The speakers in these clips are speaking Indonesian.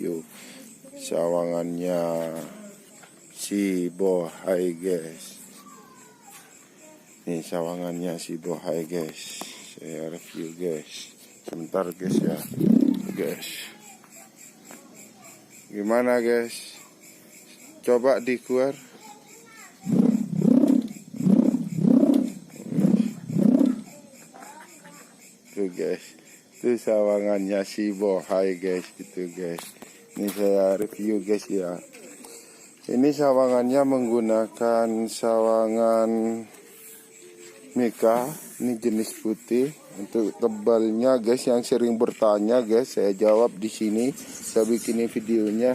review sawangannya si bohai guys. Ini sawangannya si bohai guys, saya review guys. Sebentar guys ya guys. Gimana guys, coba dikeluar. Tuh guys, itu sawangannya si bohai guys, gitu guys. Ini saya review guys ya. Ini sawangannya menggunakan sawangan Mika, ini jenis putih. Untuk tebalnya guys, yang sering bertanya guys, saya jawab di sini. Saya bikinin videonya.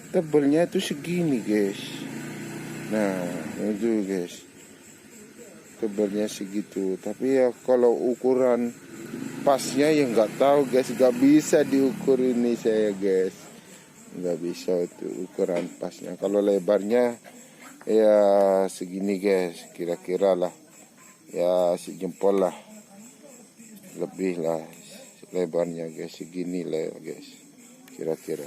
Tebalnya itu segini guys. Nah, itu guys. Tebalnya segitu. Tapi ya kalau ukuran pasnya ya nggak tahu guys, nggak bisa diukur ini saya guys. Nggak bisa itu ukuran pasnya. Kalau lebarnya ya segini guys, kira-kira lah. Ya sejempol lah, lebih lah lebarnya guys, segini lah guys kira-kira.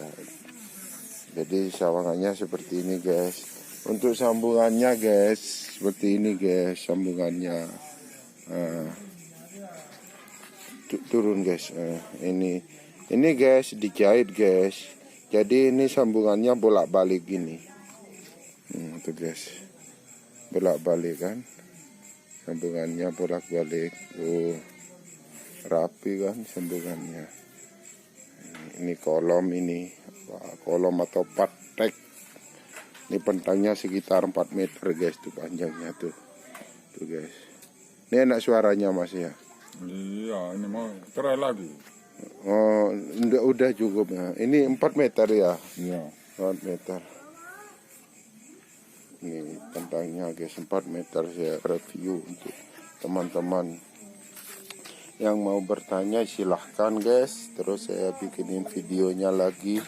Jadi sawangannya seperti ini guys. Untuk sambungannya guys seperti ini guys, sambungannya turun guys. Ini guys dijahit guys, jadi ini sambungannya bolak-balik gini. Tuh guys, bolak-balik kan, sambungannya bolak-balik. Rapi kan sambungannya. Ini kolom, ini kolom atau patek. Ini pentangnya sekitar 4 meter guys, tuh panjangnya tuh guys. Ini enak suaranya mas ya. Iya, ini mau cerai lagi. Oh, udah cukup ya. Ini 4 meter ya. Iya. 4 meter. Ini pentangnya guys, 4 meter. Saya review untuk teman-teman yang mau bertanya silahkan guys. Terus saya bikinin videonya lagi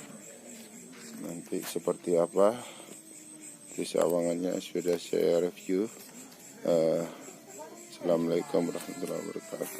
nanti seperti apa. Terus sawangannya sudah saya review. Assalamualaikum warahmatullahi wabarakatuh.